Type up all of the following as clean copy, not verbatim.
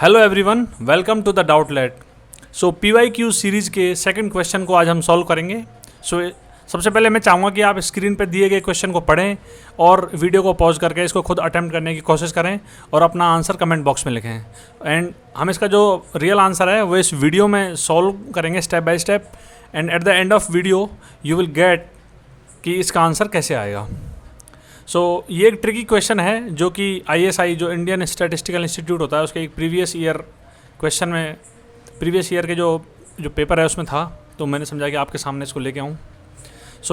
Hello everyone, welcome to the Doubtlet. So PYQ series के second question को आज हम सॉल्व करेंगे। सबसे पहले मैं चाहूँगा कि आप स्क्रीन पर दिए गए क्वेश्चन को पढ़ें और वीडियो को पॉज करके इसको खुद अटेम्प्ट करने की कोशिश करें और अपना आंसर कमेंट बॉक्स में लिखें। एंड हम इसका जो रियल आंसर है वो इस वीडियो में सॉल्व करेंगे step by step, and at the end of video you will get कि इसका आंसर कैसे आएगा। ये एक ट्रिकी क्वेश्चन है जो कि ISI जो इंडियन स्टैटिस्टिकल इंस्टीट्यूट होता है उसके एक प्रीवियस ईयर क्वेश्चन में, प्रीवियस ईयर के जो पेपर है उसमें था, तो मैंने समझा कि आपके सामने इसको लेके आऊँ।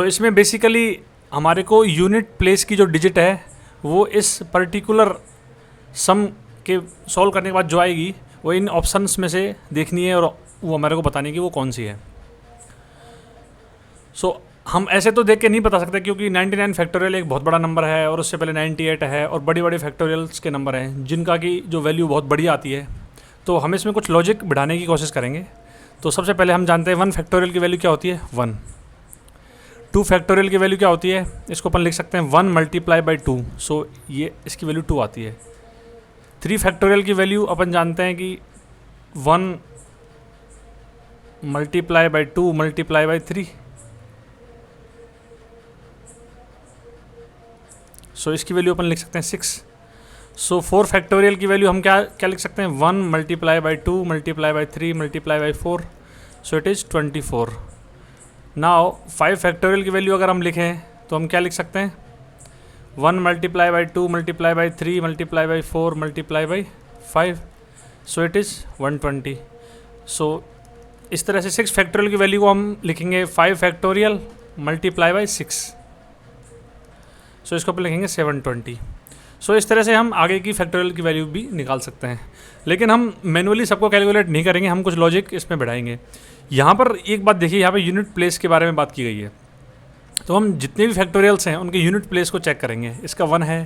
इसमें बेसिकली हमारे को यूनिट प्लेस की जो डिजिट है वो इस पर्टिकुलर सम के सॉल्व करने के बाद जो आएगी वो इन ऑप्शंस में से देखनी है और वो हमारे को बतानी है कि वो कौन सी है। हम ऐसे तो देख के नहीं बता सकते क्योंकि 99 फैक्टोरियल एक बहुत बड़ा नंबर है और उससे पहले 98 है और बड़ी बड़ी फैक्टोरियल्स के नंबर हैं जिनका की जो वैल्यू बहुत बड़ी आती है। तो हम इसमें कुछ लॉजिक बढ़ाने की कोशिश करेंगे। तो सबसे पहले हम जानते हैं 1 फैक्टोरियल की वैल्यू क्या होती है, 1। 2 फैक्टोरियल की वैल्यू क्या होती है, इसको अपन लिख सकते हैं 1 मल्टीप्लाई बाई 2, सो ये इसकी वैल्यू 2 आती है। 3 फैक्टोरियल की वैल्यू अपन जानते हैं कि 1 मल्टीप्लाई बाई 2 मल्टीप्लाई बाई 3, इसकी वैल्यू अपन लिख सकते हैं 6। 4 फैक्टोरियल की वैल्यू हम क्या लिख सकते हैं, 1 multiply by 2 multiply by 3 multiply by 4, so it is 24। Now 5 factorial की वैल्यू अगर हम लिखें तो हम क्या लिख सकते हैं, 1 multiply by 2 multiply by 3 multiply by 4 multiply by 5, so it is 120। इस तरह से 6 फैक्टोरियल की वैल्यू को हम लिखेंगे 5 फैक्टोरियल मल्टीप्लाई बाई 6, इसको अपन लिखेंगे 720। इस तरह से हम आगे की फैक्टोरियल की वैल्यू भी निकाल सकते हैं, लेकिन हम मैनुअली सबको कैलकुलेट नहीं करेंगे, हम कुछ लॉजिक इसमें बढ़ाएंगे। यहाँ पर एक बात देखिए, यहाँ पे यूनिट प्लेस के बारे में बात की गई है, तो हम जितने भी फैक्टोरियल्स हैं उनके यूनिट प्लेस को चेक करेंगे। इसका 1 है,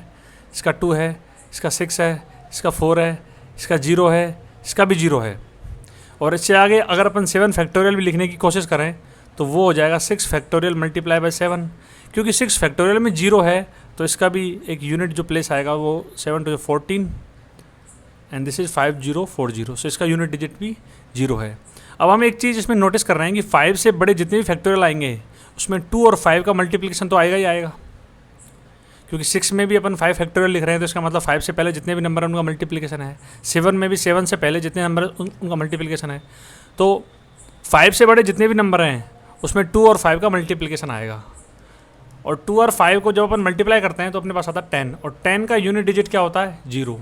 इसका 2 है, इसका 6 है, इसका 4 है, इसका 0 है, इसका भी 0 है। और इससे आगे अगर अपन 7 फैक्टोरियल भी लिखने की कोशिश करें तो वो हो जाएगा 6 फैक्टोरियल मल्टीप्लाई बाई 7, क्योंकि 6 फैक्टोरियल में 0 है तो इसका भी एक यूनिट जो प्लेस आएगा वो 7 to 14 एंड दिस इज़ 5040, सो इसका यूनिट डिजिट भी 0 है। अब हम एक चीज़ इसमें नोटिस कर रहे हैं कि 5 से बड़े जितने भी फैक्टोरियल आएंगे उसमें 2 और 5 का मल्टीप्लिकेशन तो आएगा ही आएगा, क्योंकि 6 में भी अपन 5 फैक्टोरियल लिख रहे हैं तो इसका मतलब 5 से पहले जितने भी नंबर हैं उनका मल्टीप्लिकेशन है। 7 में भी 7 से पहले जितने नंबर उनका मल्टीप्लिकेशन है। तो 5 से बड़े जितने भी नंबर हैं उसमें 2 और 5 का मल्टीप्लिकेशन आएगा, और 2 और 5 को जब अपन मल्टीप्लाई करते हैं तो अपने पास आता है 10, और 10 का यूनिट डिजिट क्या होता है, 0।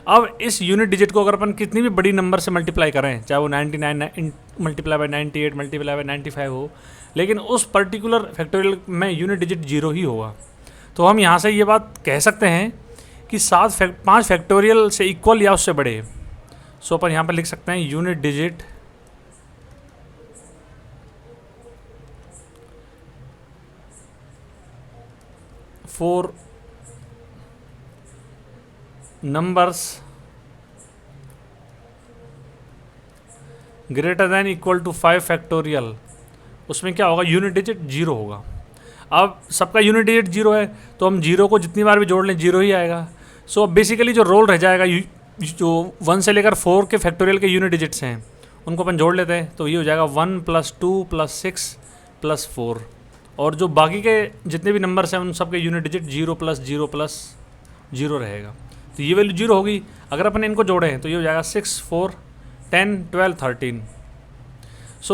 अब इस यूनिट डिजिट को अगर अपन कितनी भी बड़ी नंबर से मल्टीप्लाई करें, चाहे वो 99 मल्टीप्लाई बाई 98 मल्टीप्लाई बाई 95 हो, लेकिन उस पर्टिकुलर फैक्टोरियल में यूनिट डिजिट 0 ही होगा। तो हम यहाँ से ये बात कह सकते हैं कि 5 फैक्टोरियल से इक्वल या उससे बड़े। अपन यहाँ पर लिख सकते हैं unit digit for numbers greater than equal to 5 factorial, उसमें क्या होगा, यूनिट डिजिट 0 होगा। अब सबका यूनिट डिजिट 0 है तो हम 0 को जितनी बार भी जोड़ लें 0 ही आएगा। अब बेसिकली जो रोल रह जाएगा, जो 1 से लेकर 4 के फैक्टोरियल के यूनिट डिजिट्स हैं उनको अपन जोड़ लेते हैं, तो ये हो जाएगा 1 + 2 + 6 + 4, और जो बाकी के जितने भी नंबर्स हैं उन सब के यूनिट डिजिट 0 + 0 + 0 रहेगा। तो ये वैल्यू 0 होगी। अगर अपन इनको जोड़ें तो ये हो जाएगा 6, 4, 10, 12, 13।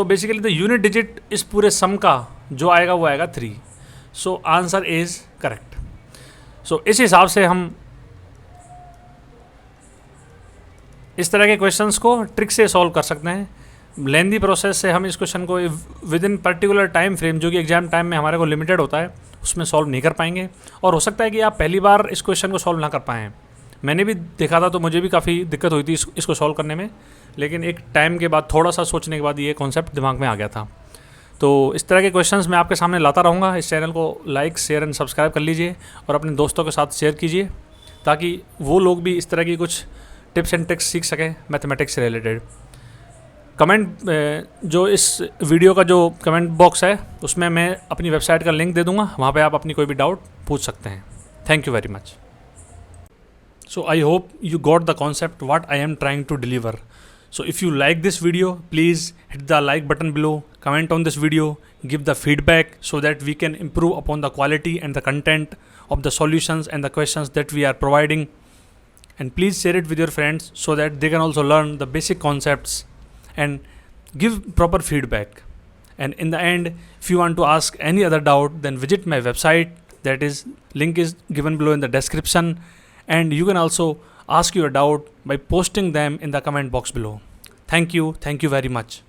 बेसिकली द यूनिट डिजिट इस पूरे सम का जो आएगा वो आएगा 3। Answer is correct. इस हिसाब से हम इस तरह के क्वेश्चंस को ट्रिक से सॉल्व कर सकते हैं। लेंदी प्रोसेस से हम इस क्वेश्चन को with in particular time frame, जो कि एग्जाम टाइम में हमारे को लिमिटेड होता है, उसमें सॉल्व नहीं कर पाएंगे, और हो सकता है कि आप पहली बार इस क्वेश्चन को सॉल्व ना कर पाएँ। मैंने भी देखा था तो मुझे भी काफ़ी दिक्कत हुई थी इसको सॉल्व करने में, लेकिन एक टाइम के बाद थोड़ा सा सोचने के बाद ये कॉन्सेप्ट दिमाग में आ गया था। तो इस तरह के क्वेश्चंस मैं आपके सामने लाता रहूँगा। इस चैनल को लाइक, शेयर एंड सब्सक्राइब कर लीजिए और अपने दोस्तों के साथ शेयर कीजिए ताकि वो लोग भी इस तरह की कुछ टिप्स एंड ट्रिक्स सीख सकें मैथमेटिक्स से रिलेटेड। कमेंट जो इस वीडियो का जो कमेंट बॉक्स है उसमें मैं अपनी वेबसाइट का लिंक दे दूँगा, वहाँ पे आप अपनी कोई भी डाउट पूछ सकते हैं। Thank you very much. So I hope you got the concept what I am trying to deliver. So if you like this video, please hit the like button below, comment on this video, give the feedback so that we can improve upon the quality and the content of the solutions and the questions that we are providing. And please share it with your friends so that they can also learn the basic concepts and give proper feedback. And in the end, if you want to ask any other doubt, then visit my website. That is, link is given below in the description, and you can also ask your doubt by posting them in the comment box below. Thank you very much.